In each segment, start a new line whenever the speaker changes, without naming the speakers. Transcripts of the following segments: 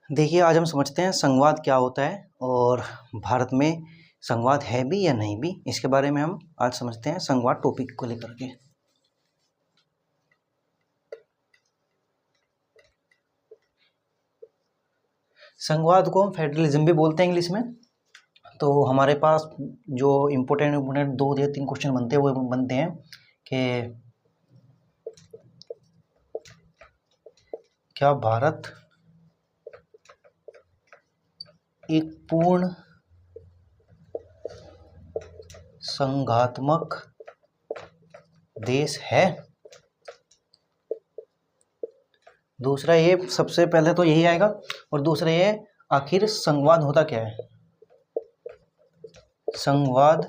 देखिए, आज हम समझते हैं संघवाद क्या होता है और भारत में संघवाद है भी या नहीं भी, इसके बारे में हम आज समझते हैं संघवाद टॉपिक को लेकर के। संघवाद को हम फेडरलिज्म भी बोलते हैं इंग्लिश में। तो हमारे पास जो इम्पोर्टेंट 2 या 3 क्वेश्चन बनते हैं वो बनते हैं कि क्या भारत एक पूर्ण संघात्मक देश है। दूसरा ये, सबसे पहले तो यही आएगा, और दूसरा ये आखिर संघवाद होता क्या है। संघवाद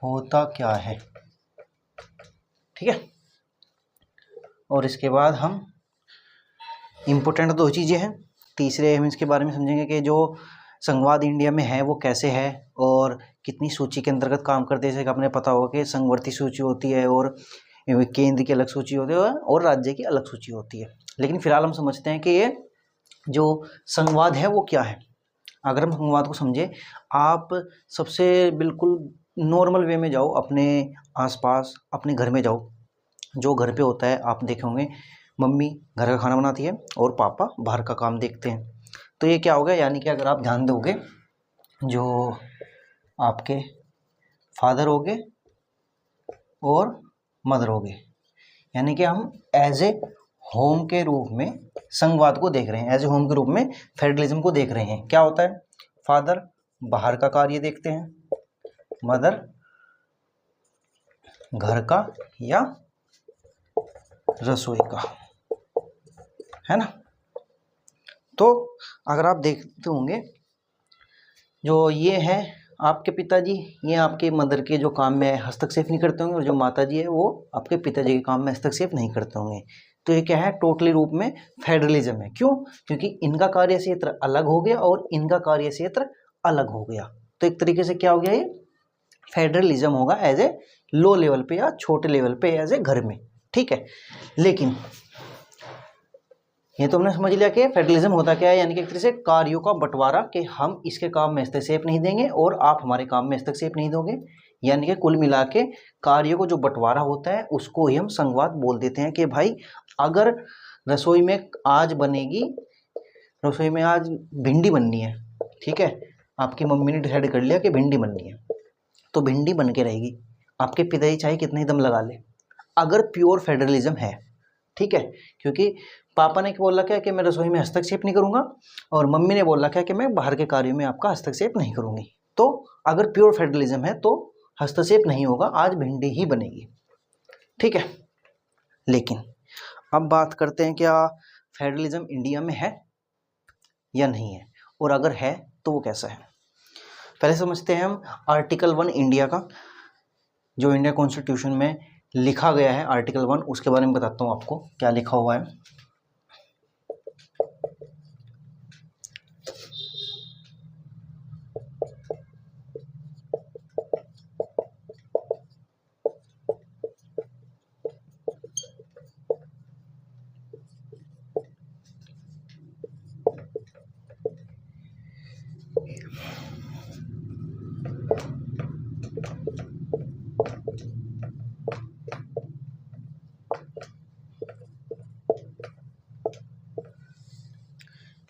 होता क्या है, ठीक है। और इसके बाद हम इम्पोर्टेंट 2 चीज़ें हैं। तीसरे हम इसके बारे में समझेंगे कि जो संघवाद इंडिया में है वो कैसे है और कितनी सूची के अंतर्गत काम करते हैं। जैसे कि आपने पता होगा कि संघवर्ती सूची होती है और केंद्र की अलग सूची होती है और राज्य की अलग सूची होती है। लेकिन फिलहाल हम समझते हैं कि ये जो संघवाद है वो क्या है। अगर हम संघवाद को समझे, आप सबसे बिल्कुल नॉर्मल वे में जाओ, अपने आसपास अपने घर में जाओ। जो घर पे होता है, आप देखे होंगे मम्मी घर का खाना बनाती है और पापा बाहर का काम देखते हैं। तो ये क्या होगा, यानी कि अगर आप ध्यान दोगे, जो आपके फादर होंगे और मदर होंगे, यानी कि हम एज ए होम के रूप में संघवाद को देख रहे हैं, एज ए होम के रूप में फेडरलिज्म को देख रहे हैं। क्या होता है, फादर बाहर का कार्य देखते हैं, मदर घर का या रसोई का, है ना। तो अगर आप देखते होंगे, जो ये है आपके पिताजी, ये आपके मदर के जो काम में हस्तक्षेप नहीं करते होंगे, और जो माताजी है वो आपके पिताजी के काम में हस्तक्षेप नहीं करते होंगे। तो ये क्या है, टोटली रूप में फेडरलिज्म है। क्यों? क्योंकि इनका कार्य क्षेत्र अलग हो गया और इनका कार्य क्षेत्र अलग हो गया। तो एक तरीके से क्या हो गया, ये फेडरलिज्म होगा एज ए लो लेवल पे या छोटे लेवल पे, एज ए घर में, ठीक है। लेकिन ये तो हमने समझ लिया कि फेडरलिज्म होता क्या है, यानी कि एक तरह से कार्यों का बंटवारा, कि हम इसके काम में हस्तक्षेप नहीं देंगे और आप हमारे काम में हस्तक्षेप नहीं दोगे। यानी कि कुल मिला के कार्यों को जो बंटवारा होता है उसको ही हम संघवाद बोल देते हैं। कि भाई अगर रसोई में आज बनेगी, रसोई में आज भिंडी बननी है, ठीक है, आपकी मम्मी ने डिसाइड कर लिया कि भिंडी बननी है, तो भिंडी बन के रहेगी। आपके पिताजी चाहे कितने दम लगा ले, अगर प्योर फेडरलिज्म है, ठीक है। क्योंकि पापा ने बोला क्या कि मैं रसोई में हस्तक्षेप नहीं करूंगा, और मम्मी ने बोला क्या कि मैं बाहर के कार्यों में आपका हस्तक्षेप नहीं करूंगी। तो अगर प्योर फेडरलिज्म है तो हस्तक्षेप नहीं होगा, आज भिंडी ही बनेगी, ठीक है। लेकिन अब बात करते हैं, क्या फेडरलिज्म इंडिया में है या नहीं है, और अगर है तो वो कैसा है। पहले समझते हैं हम आर्टिकल 1 इंडिया का, जो इंडिया कॉन्स्टिट्यूशन में लिखा गया है। आर्टिकल 1, उसके बारे में बताता हूँ आपको क्या लिखा हुआ है।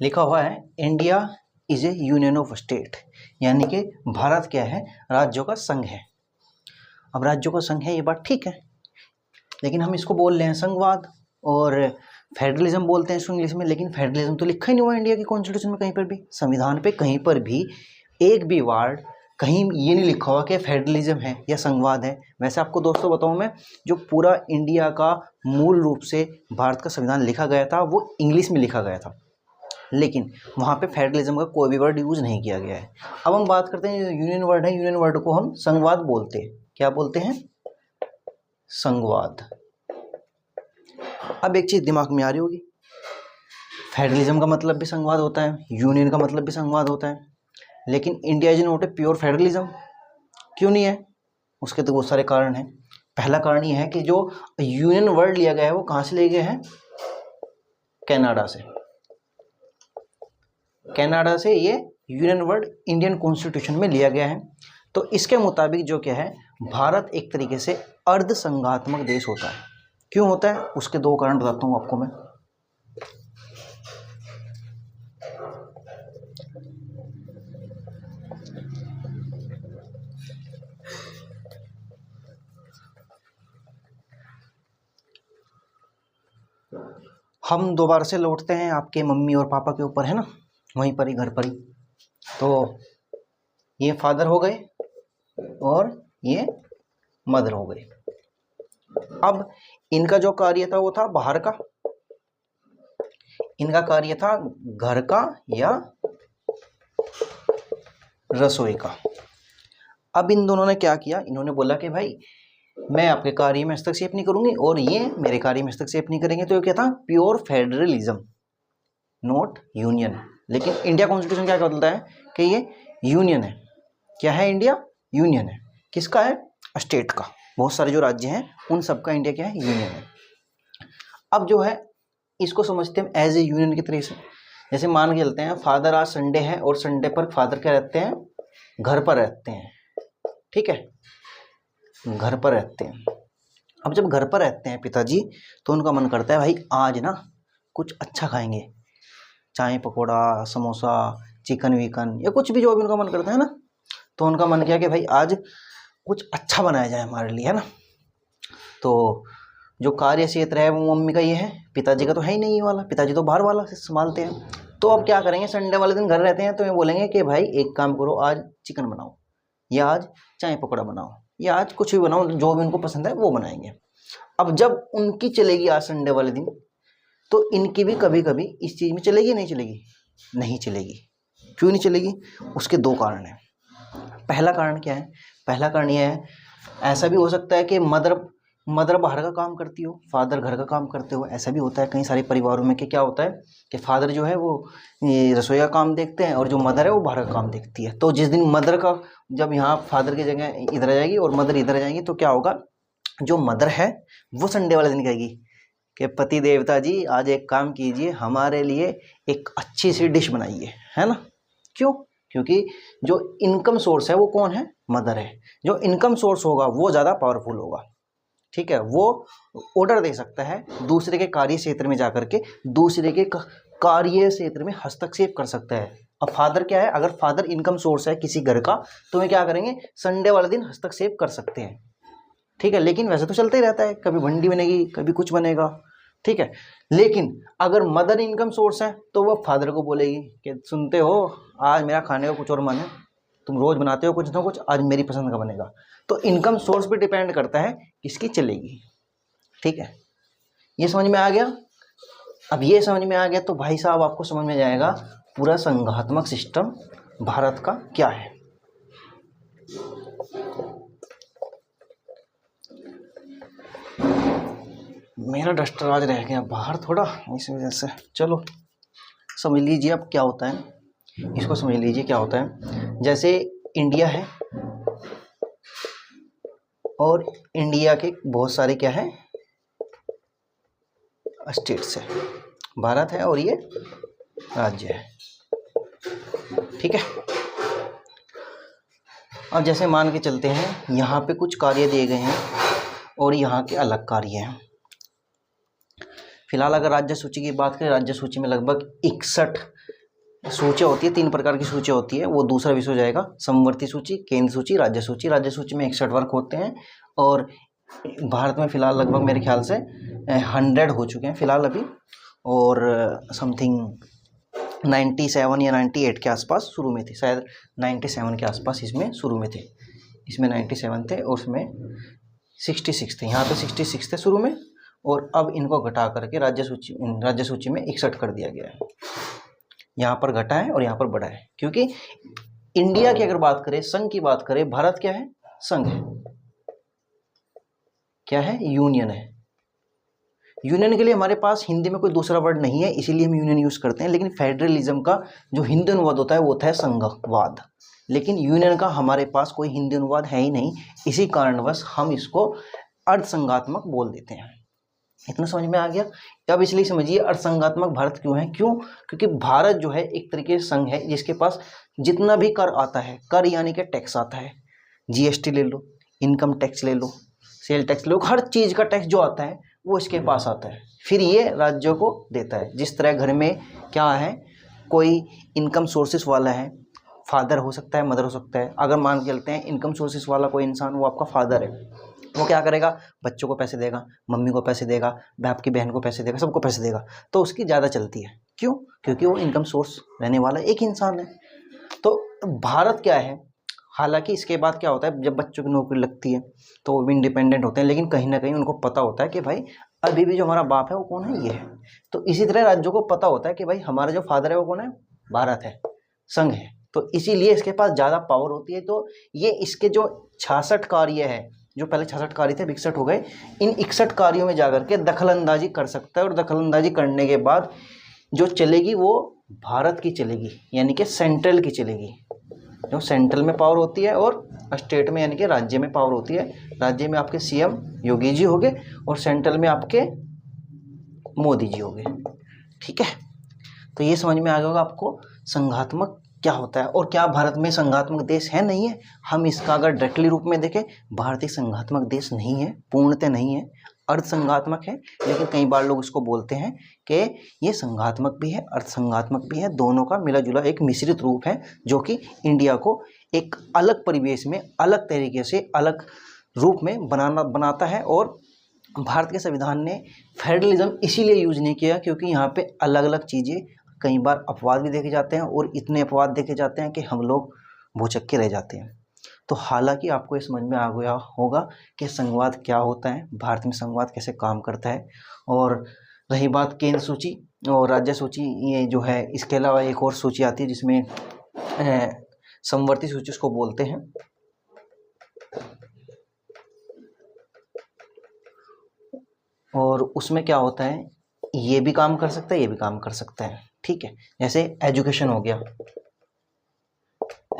लिखा हुआ है, India is A union of state, यानी कि भारत क्या है, राज्यों का संघ है। अब राज्यों का संघ है, ये बात ठीक है, लेकिन हम इसको बोल रहे हैं संघवाद, और फेडरलिज्म बोलते हैं इसको इंग्लिश में। लेकिन फेडरलिज्म तो लिखा ही नहीं हुआ इंडिया की कॉन्स्टिट्यूशन में कहीं पर भी, संविधान पे कहीं पर भी एक भी वर्ड कहीं ये नहीं लिखा हुआ कि फेडरलिज्म है या संघवाद है। वैसे आपको दोस्तों बताऊं मैं, जो पूरा इंडिया का मूल रूप से भारत का संविधान लिखा गया था वो इंग्लिश में लिखा गया था, लेकिन वहाँ पे फेडरलिज्म का कोई भी वर्ड यूज़ नहीं किया गया है। अब हम बात करते हैं, यूनियन वर्ड है, यूनियन वर्ड को हम संघवाद बोलते हैं। क्या बोलते हैं? संघवाद। अब एक चीज़ दिमाग में आ रही होगी, फेडरलिज्म का मतलब भी संघवाद होता है, यूनियन का मतलब भी संघवाद होता है, लेकिन India is not a pure federalism. क्यों नहीं है? उसके तो बहुत सारे कारण हैं। पहला कारण ये है कि जो यूनियन वर्ड लिया गया है वो कहाँ से लिए गए हैं? कनाडा से। कनाडा से ये यूनियन वर्ड इंडियन कॉन्स्टिट्यूशन में लिया गया है। तो इसके मुताबिक जो क्या है, भारत एक तरीके से अर्ध संघात्मक देश होता है। क्यों होता है, उसके दो कारण बताता हूँ आपको मैं। हम दोबारा से लौटते हैं आपके मम्मी और पापा के ऊपर, है ना, वहीं पर ही, घर पर ही। तो ये फादर हो गए और ये मदर हो गई। अब इनका जो कार्य था वो था बाहर का, इनका कार्य था घर का या रसोई का। अब इन दोनों ने क्या किया, इन्होंने बोला कि भाई मैं आपके कार्य में हस्तक्षेप नहीं करूंगी और ये मेरे कार्य में हस्तक्षेप नहीं करेंगे। तो ये क्या था, प्योर फेडरलिज्म, नॉट यूनियन। लेकिन इंडिया कॉन्स्टिट्यूशन क्या बोलता है कि ये यूनियन है। क्या है, इंडिया यूनियन है। किसका है, स्टेट का। बहुत सारे जो राज्य हैं उन सबका इंडिया क्या है, यूनियन है। अब जो है इसको समझते हैं एज ए यूनियन की तरह से। जैसे मान के चलते हैं फादर आज संडे है और संडे पर फादर क्या रहते हैं, घर पर रहते हैं, ठीक है, घर पर रहते हैं। अब जब घर पर रहते हैं पिताजी, तो उनका मन करता है भाई आज ना कुछ अच्छा खाएंगे, चाय पकौड़ा, समोसा, चिकन विकन या कुछ भी जो भी उनका मन करता है ना। तो उनका मन किया कि भाई आज कुछ अच्छा बनाया जाए हमारे लिए, है ना। तो जो कार्य क्षेत्र है वो मम्मी का ये है, पिताजी का तो है ही नहीं ये वाला, पिताजी तो बाहर वाला से संभालते हैं। तो अब क्या करेंगे, संडे वाले दिन घर रहते हैं तो ये बोलेंगे कि भाई एक काम करो, आज चिकन बनाओ, या आज चाय पकौड़ा बनाओ, या आज कुछ भी बनाओ, जो भी उनको पसंद है वो बनाएंगे। अब जब उनकी चलेगी आज संडे वाले दिन, तो इनकी भी कभी कभी इस चीज़ में चलेगी, नहीं चलेगी, नहीं चलेगी। क्यों नहीं चलेगी, उसके दो कारण हैं। पहला कारण क्या है, पहला कारण यह है, ऐसा भी हो सकता है कि मदर बाहर का काम करती हो, फादर घर का काम करते हो। ऐसा भी होता है कई सारे परिवारों में कि क्या होता है कि फादर जो है वो ये रसोई का काम देखते हैं और जो मदर है वो बाहर का काम देखती है। तो जिस दिन मदर का, जब यहाँ फादर की जगह इधर आ जाएगी और मदर इधर आ जाएगी, तो क्या होगा, जो मदर है वो संडे वाले दिन कहेगी कि पति देवता जी आज एक काम कीजिए, हमारे लिए एक अच्छी सी डिश बनाइए, है ना। क्यों, क्योंकि जो इनकम सोर्स है वो कौन है, मदर है। जो इनकम सोर्स होगा वो ज़्यादा पावरफुल होगा, ठीक है। वो ऑर्डर दे सकता है दूसरे के कार्य क्षेत्र में जाकर के, दूसरे के कार्य क्षेत्र में हस्तक्षेप कर सकता है। अब फादर क्या है, अगर फादर इनकम सोर्स है किसी घर का, तो वे क्या करेंगे, संडे वाले दिन हस्तक्षेप कर सकते हैं, ठीक है। लेकिन वैसे तो चलता ही रहता है, कभी भिंडी बनेगी, कभी कुछ बनेगा, ठीक है। लेकिन अगर मदर इनकम सोर्स है तो वह फादर को बोलेगी कि सुनते हो, आज मेरा खाने का कुछ और मन है, तुम रोज बनाते हो कुछ ना कुछ, आज मेरी पसंद का बनेगा। तो इनकम सोर्स पे डिपेंड करता है किसकी चलेगी, ठीक है। ये समझ में आ गया। अब ये समझ में आ गया तो भाई साहब आपको समझ में जाएगा पूरा संघात्मक सिस्टम भारत का क्या है। मेरा डस्टर आज रह गया बाहर थोड़ा, इस वजह से। चलो समझ लीजिए अब क्या होता है, इसको समझ लीजिए क्या होता है। जैसे इंडिया है और इंडिया के बहुत सारे क्या है, स्टेट्स है। भारत है और ये राज्य है, ठीक है। अब जैसे मान के चलते हैं यहाँ पे कुछ कार्य दिए गए हैं और यहाँ के अलग कार्य हैं। फिलहाल अगर राज्य सूची की बात करें, राज्य सूची में लगभग 61 सूचियाँ होती है, 3 प्रकार की सूचियाँ होती है। वो दूसरा विषय हो जाएगा, समवर्ती सूची, केंद्र सूची, राज्य सूची। राज्य सूची में 61 वर्ग होते हैं और भारत में फिलहाल लगभग मेरे ख्याल से 100 हो चुके हैं फिलहाल अभी, और समथिंग 97 या 98 के आसपास शुरू में थे, शायद 97 के आसपास इसमें शुरू में थे। इसमें 97 थे और उसमें 66 थे, यहाँ पे 66 थे शुरू में, और अब इनको घटा करके राज्य सूची में 61 कर दिया गया है। यहाँ पर घटा है और यहाँ पर बढ़ा है, क्योंकि इंडिया की अगर बात करें, संघ की बात करें, भारत क्या है, संघ है, क्या है, यूनियन है। यूनियन के लिए हमारे पास हिंदी में कोई दूसरा वर्ड नहीं है, इसीलिए हम यूनियन यूज करते हैं। लेकिन फेडरलिज्म का जो हिंदी अनुवाद होता है वो होता है संघवाद, लेकिन यूनियन का हमारे पास कोई हिंदी अनुवाद है ही नहीं। इसी कारणवश हम इसको अर्धसंघात्मक बोल देते हैं, इतना समझ में आ गया। अब इसलिए समझिए अर्थसंघात्मक भारत क्यों है, क्यों, क्योंकि भारत जो है एक तरीके से संघ है जिसके पास जितना भी कर आता है, कर यानी कि टैक्स आता है, जीएसटी ले लो, इनकम टैक्स ले लो, सेल टैक्स ले लो, हर चीज़ का टैक्स जो आता है वो इसके पास आता है, फिर ये राज्यों को देता है। जिस तरह घर में क्या है, कोई इनकम सोर्सेस वाला है, फादर हो सकता है, मदर हो सकता है, अगर मान के चलते हैं इनकम सोर्सेस वाला कोई इंसान वो आपका फादर है, वो क्या करेगा, बच्चों को पैसे देगा, मम्मी को पैसे देगा, बाप की बहन को पैसे देगा, सबको पैसे देगा, तो उसकी ज़्यादा चलती है। क्यों? क्योंकि वो इनकम सोर्स रहने वाला एक इंसान है। तो भारत क्या है, हालांकि इसके बाद क्या होता है, जब बच्चों की नौकरी लगती है तो वो भी इंडिपेंडेंट होते हैं, लेकिन कहीं ना कहीं उनको पता होता है कि भाई अभी भी जो हमारा बाप है वो कौन है, ये है। तो इसी तरह राज्यों को पता होता है कि भाई हमारा जो फादर है वो कौन है, भारत है, संघ है, तो इसीलिए इसके पास ज़्यादा पावर होती है। तो ये इसके जो 66 कार्य है, जो पहले 66 कार्य थे 61 हो गए, इन 61 कार्यों में जाकर के दखलंदाजी कर सकता है, और दखलंदाजी करने के बाद जो चलेगी वो भारत की चलेगी, यानी कि सेंट्रल की चलेगी। जो सेंट्रल में पावर होती है और स्टेट में यानी कि राज्य में पावर होती है। राज्य में आपके सीएम योगी जी होंगे और सेंट्रल में आपके मोदी जी होंगे। ठीक है, तो ये समझ में आ गया होगा आपको संघात्मक क्या होता है, और क्या भारत में संघात्मक देश है, नहीं है। हम इसका अगर डायरेक्टली रूप में देखें, भारत एक संघात्मक देश नहीं है, पूर्णतः नहीं है, अर्धसंघात्मक है, लेकिन कई बार लोग इसको बोलते हैं कि ये संघात्मक भी है, अर्धसंघात्मक भी है, दोनों का मिला जुला एक मिश्रित रूप है, जो कि इंडिया को एक अलग परिवेश में, अलग तरीके से, अलग रूप में बनाता है। और भारत के संविधान ने फेडरलिज्म इसीलिए यूज नहीं किया क्योंकि यहाँ पे अलग अलग चीज़ें, कई बार अपवाद भी देखे जाते हैं, और इतने अपवाद देखे जाते हैं कि हम लोग भौचक्के रह जाते हैं। तो हालांकि आपको ये समझ में आ गया होगा कि संघवाद क्या होता है, भारत में संघवाद कैसे काम करता है। और रही बात केंद्र सूची और राज्य सूची, ये जो है, इसके अलावा एक और सूची आती है जिसमें समवर्ती सूची उसको बोलते हैं। और उसमें क्या होता है, ये भी काम कर सकता है, ये भी काम कर सकता है। ठीक है, जैसे एजुकेशन हो गया,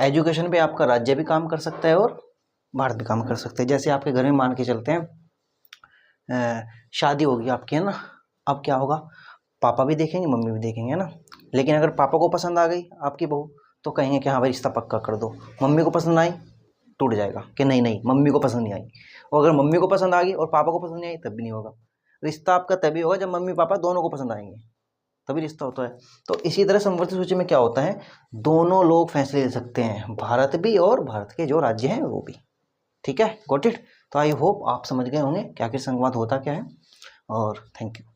एजुकेशन पे आपका राज्य भी काम कर सकता है और भारत भी काम कर सकता है। जैसे आपके घर में मान के चलते हैं शादी होगी आपकी, है ना, अब क्या होगा, पापा भी देखेंगे, मम्मी भी देखेंगे, है ना। लेकिन अगर पापा को पसंद आ गई आपकी बहू तो कहेंगे कि हाँ भाई रिश्ता पक्का कर दो। मम्मी को पसंद आई, टूट जाएगा कि नहीं नहीं मम्मी को पसंद नहीं आई। और अगर मम्मी को पसंद आ गई और पापा को पसंद नहीं आई तब भी नहीं होगा। रिश्ता आपका तभी होगा जब मम्मी पापा दोनों को पसंद आएंगे, तभी रिश्ता होता है। तो इसी तरह समवर्ती सूची में क्या होता है, दोनों लोग फैसले ले सकते हैं, भारत भी और भारत के जो राज्य हैं वो भी। ठीक है, गॉट इट। तो आई होप आप समझ गए होंगे कि आखिर संघवाद होता क्या है। और थैंक यू।